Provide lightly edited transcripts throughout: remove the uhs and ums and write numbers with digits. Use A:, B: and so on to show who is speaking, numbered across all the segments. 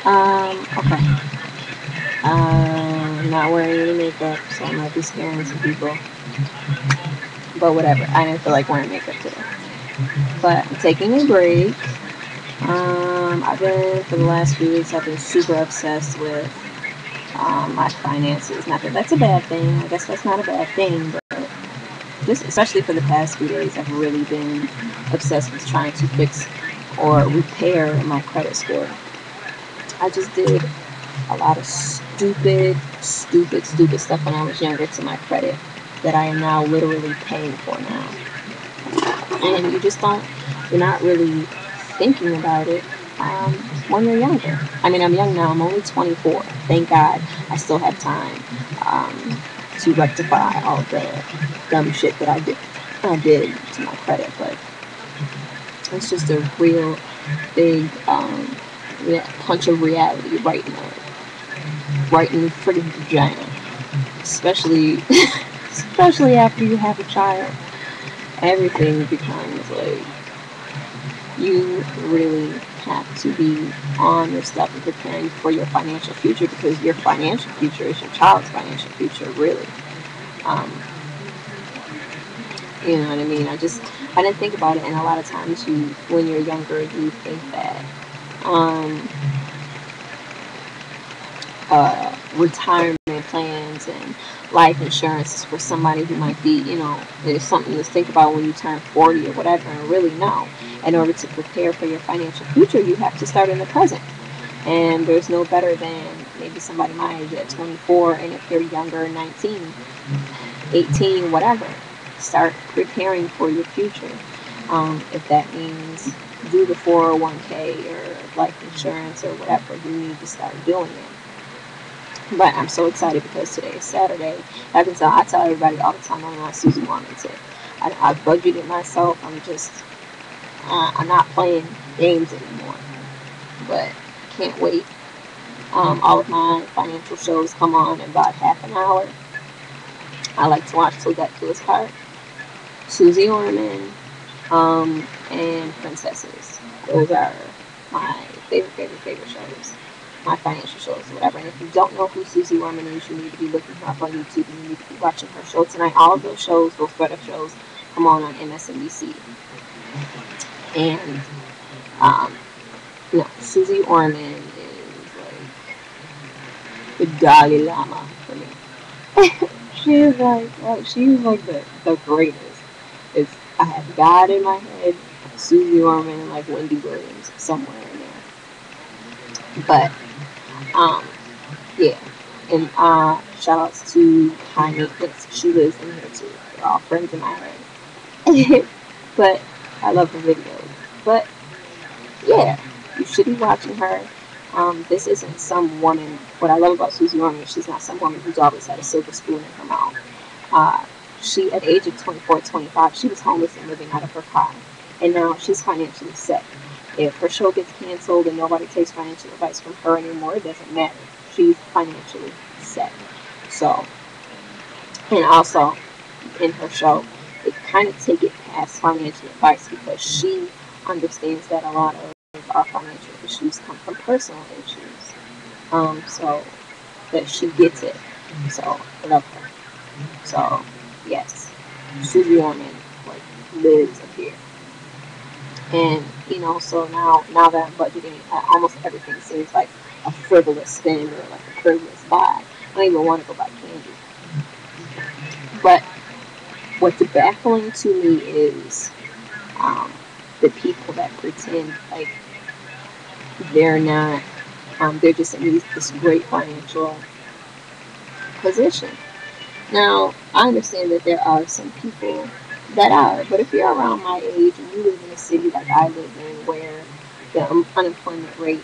A: Okay. I'm not wearing any makeup, so I might be scaring some people. But whatever. I didn't feel like wearing makeup today. But I'm taking a break. For the last few weeks, I've been super obsessed with my finances. Not that that's a bad thing. I guess that's not a bad thing, but just especially for the past few days, I've really been obsessed with trying to fix or repair my credit score. I just did a lot of stupid stuff when I was younger to my credit that I am now literally paying for now. And you're not really thinking about it when you're younger. I mean, I'm young now, I'm only 24. Thank God I still have time to rectify all the dumb shit that I did to my credit, but it's just a real big punch of reality right in the freaking vagina, especially especially after you have a child. Everything becomes like you really have to be on your stuff and preparing for your financial future, because your financial future is your child's financial future, really. Um, you know what I mean? I didn't think about it, and a lot of times when you're younger, you think that retirement plans and life insurance is for somebody who might be, it's something to think about when you turn 40 or whatever. And really, no. In order to prepare for your financial future, you have to start in the present. And there's no better than maybe somebody my age at 24, and if you're younger, 19, 18, whatever, start preparing for your future. If that means do the 401k or life insurance or whatever, you need to start doing it. But I'm so excited because today is Saturday. I tell everybody all the time I'm not Suze Orman. I budgeted myself. I'm not playing games anymore. But can't wait. All of my financial shows come on in about half an hour. I like to watch Till Death Do Us Part, Suze Orman, and Princesses. Those are my favorite shows. My financial shows, whatever. And if you don't know who Suze Orman is, you need to be looking her up on YouTube, and you need to be watching her show tonight. All of those shows, those weather shows, come on MSNBC. And Suze Orman is like the Dalai Lama for me. she's like the greatest. I have God in my head, Suze Orman, and like Wendy Williams somewhere in there. But yeah. And shout outs to High Maintenance. She lives in here too. They're all friends of mine. But I love her videos. But yeah, you should be watching her. This isn't some woman. What I love about Suze Orman is she's not some woman who's always had a silver spoon in her mouth. She, at the age of 24, 25, she was homeless and living out of her car. And now she's financially set. If her show gets canceled and nobody takes financial advice from her anymore, it doesn't matter. She's financially set. So, and also in her show, they kind of take it past financial advice, because she understands that a lot of our financial issues come from personal issues. So that she gets it. So I love her. So yes, Suze Orman like lives up here. And so now that I'm budgeting, almost everything seems like a frivolous spend or like a frivolous buy. I don't even want to go buy candy. But what's baffling to me is the people that pretend like they're not, they're just in this great financial position. Now, I understand that there are some people that are, but if you're around my age and you live in a city like I live in, where the unemployment rate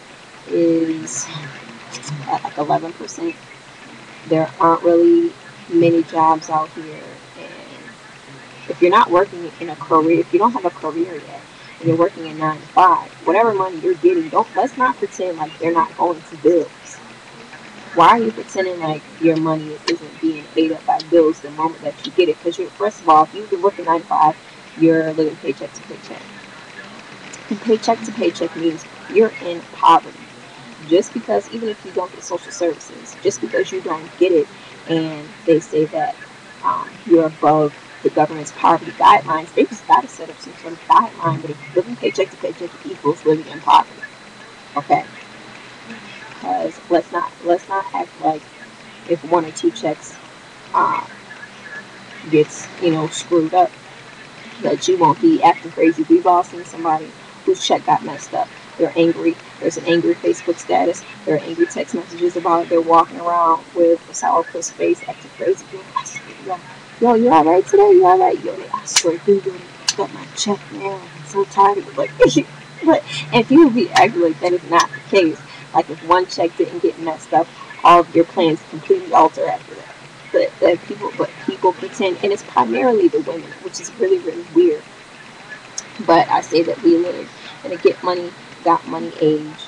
A: is at like 11%, there aren't really many jobs out here, and if you're not working in a career, if you don't have a career yet, and you're working a 9 to 5, whatever money you're getting, let's not pretend like they're not going to bills. Why are you pretending like your money isn't being paid up by bills the moment that you get it? Because first of all, if you've been working 9 to 5, you're living paycheck to paycheck. And paycheck to paycheck means you're in poverty. Just because, even if you don't get social services, just because you don't get it, and they say that you're above the government's poverty guidelines, they just got to set up some sort of guideline. But if living paycheck to paycheck equals living in poverty, okay? Because let's not act like if one or two checks gets screwed up, that you won't be acting crazy. We've all seen somebody whose check got messed up. They're angry. There's an angry Facebook status. There are angry text messages about it. They're walking around with a sourpuss face, acting crazy. Yo, you all right today? You all right? Yo, I swear to God, got my check, man. I'm so tired of it. Like, but if you would be acting like that is not the case, like if one check didn't get messed up, all of your plans completely alter after that. But people pretend, and it's primarily the women, which is really, really weird. But I say that we live in a get money, got money age,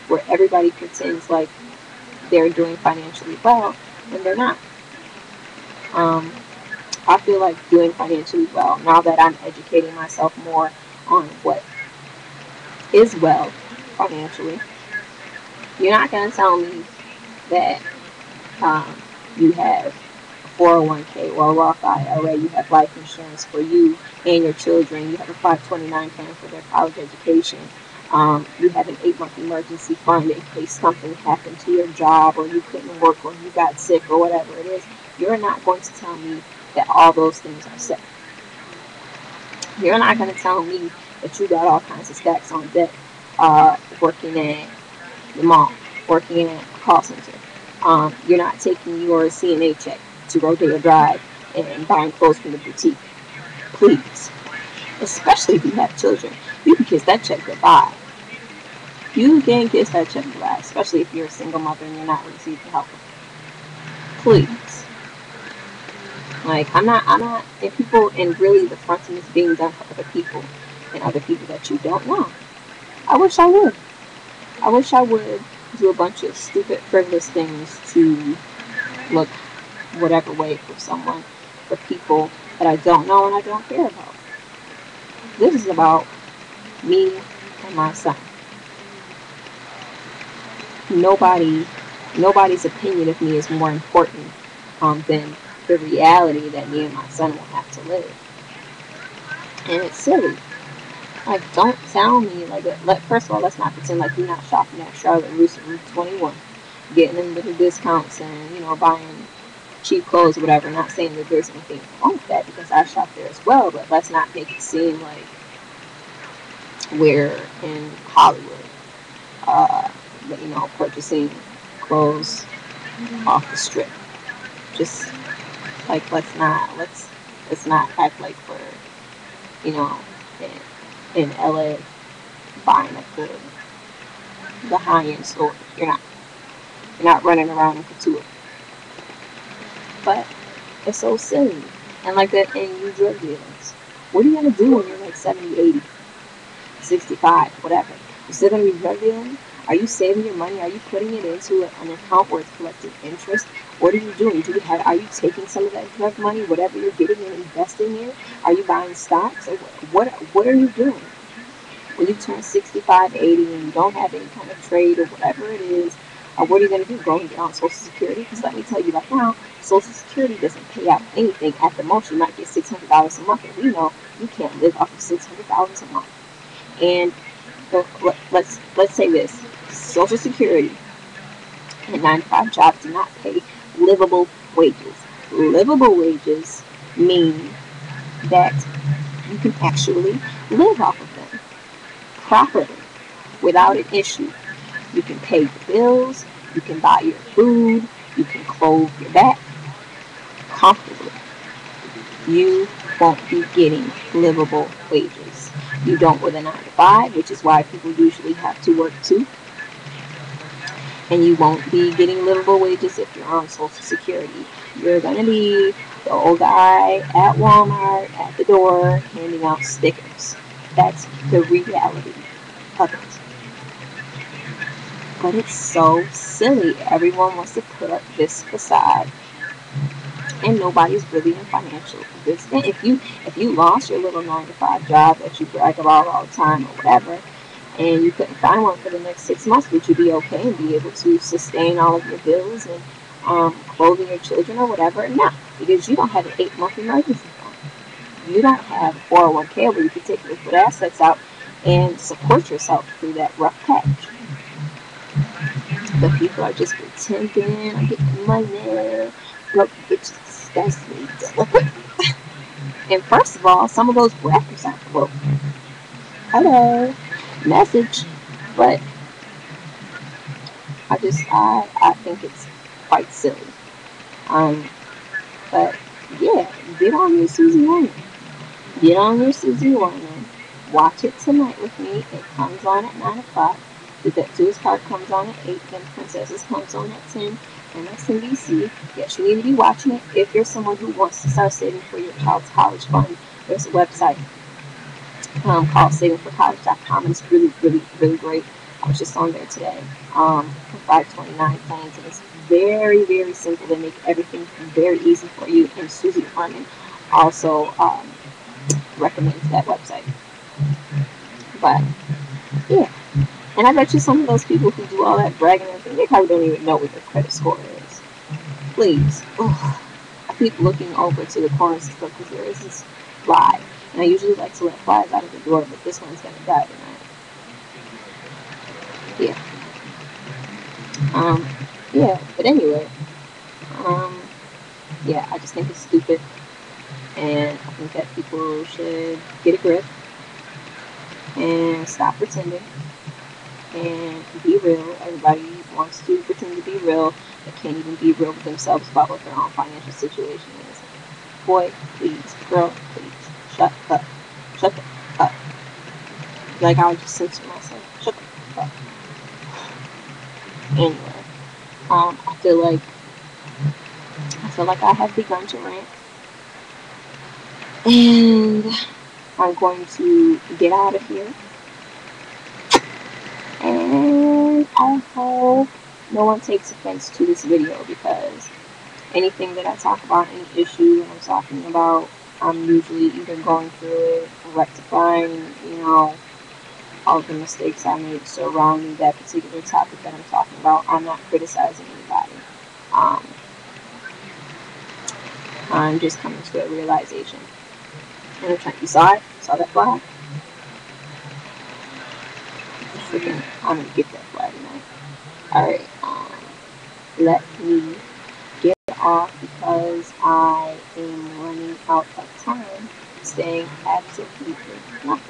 A: where everybody pretends like they're doing financially well when they're not. I feel like doing financially well, now that I'm educating myself more on what is well financially. You're not going to tell me that you have a 401k or a Roth IRA, you have life insurance for you and your children, you have a 529 plan for their college education, you have an 8-month emergency fund in case something happened to your job, or you couldn't work, or you got sick, or whatever it is. You're not going to tell me that all those things are set. You're not going to tell me that you got all kinds of stacks on debt, working at the mall, working at a call center. You're not taking your CNA check to Rodeo Drive and buying clothes from the boutique. Please. Especially if you have children. You can kiss that check goodbye. You can kiss that check goodbye, especially if you're a single mother and you're not receiving help. Please. Like, I'm not, and people, and really the fronting is being done for other people, and other people that you don't know. I wish I would. I wish I would do a bunch of stupid, frivolous things to look whatever way for someone, for people that I don't know and I don't care about. This is about me and my son. Nobody's opinion of me is more important than the reality that me and my son will have to live. And it's silly. Like, don't tell me, like, first of all, let's not pretend like you're not shopping at Charlotte Russe and Route 21, getting them little discounts and, buying cheap clothes or whatever. Not saying that there's anything wrong with that, because I shop there as well, but let's not make it seem like we're in Hollywood, purchasing clothes off the strip. Just, like, let's not act like we're, in LA buying at the high-end store. You're not running around in couture. But it's so silly. And like that, and you drug dealers, what are you going to do when you're like 70, 80, 65, whatever? You're still going to be drug dealing? Are you saving your money? Are you putting it into an account where it's collecting interest? What are you doing? Are you taking some of that drug money, whatever you're getting, and investing in? Are you buying stocks? Or what are you doing? When you turn 65, 80, and you don't have any kind of trade or whatever it is, what are you going to do? Go and get on Social Security? Because let me tell you right now, Social Security doesn't pay out anything. At the most, you might get $600 a month. And we know you can't live off of $600 a month. And let's say this. Social Security and 9-to-5 jobs do not pay livable wages. Livable wages mean that you can actually live off of them properly without an issue. You can pay your bills, you can buy your food, you can clothe your back comfortably. You won't be getting livable wages. You don't with a 9-to-5, which is why people usually have to work too. And you won't be getting livable wages if you're on Social Security. You're going to be the old guy at Walmart at the door handing out stickers. That's the reality of it. But it's so silly. Everyone wants to put up this facade, and nobody's really in financial business. If you lost your little 9-to-5 job that you brag about all the time or whatever, and you couldn't find one for the next 6 months, would you be okay and be able to sustain all of your bills and clothing your children or whatever? No, because you don't have an 8-month emergency fund. You don't have 401k where you can take liquid assets out and support yourself through that rough patch. But people are just pretending, I'm getting money, broke bitches, that's me. And first of all, some of those rappers are broke. Hello, message. But I think it's quite silly. But yeah, get on your Suze Orman. Get on your Suze Orman. Watch it tonight with me. It comes on at 9 o'clock. The Debt to His Card comes on at 8. Then Princesses comes on at 10. And SNBC. Yes, you need to be watching it if you're someone who wants to start saving for your child's college fund. There's a website called savingforcollege.com, and it's really, really, really great. I was just on there today for 529 plans, and it's very, very simple. They make everything very easy for you, and Suze Orman also recommends that website. But yeah, and I bet you some of those people who do all that bragging and everything, they probably don't even know what their credit score is. Please. Ugh. I keep looking over to the corners and stuff because there is this fly. And I usually like to let flies out of the door, but this one's going to die tonight. Yeah. But anyway. Yeah, I just think it's stupid. And I think that people should get a grip and stop pretending and be real. Everybody wants to pretend to be real, but can't even be real with themselves about what their own financial situation is. Boy, please. Girl, please. Shut up. Shut the up. Like, I'll just censor myself. Shut the up. Anyway, I feel like I have begun to rant. And I'm going to get out of here. And I hope no one takes offense to this video, because anything that I talk about, any issue that I'm talking about, I'm usually either going through it, rectifying, all of the mistakes I made surrounding that particular topic that I'm talking about. I'm not criticizing anybody. I'm just coming to a realization. And you saw it? Saw that flag? Freaking, I'm gonna get that flag tonight. Alright, let me get off because I am running out of time, saying absolutely nothing.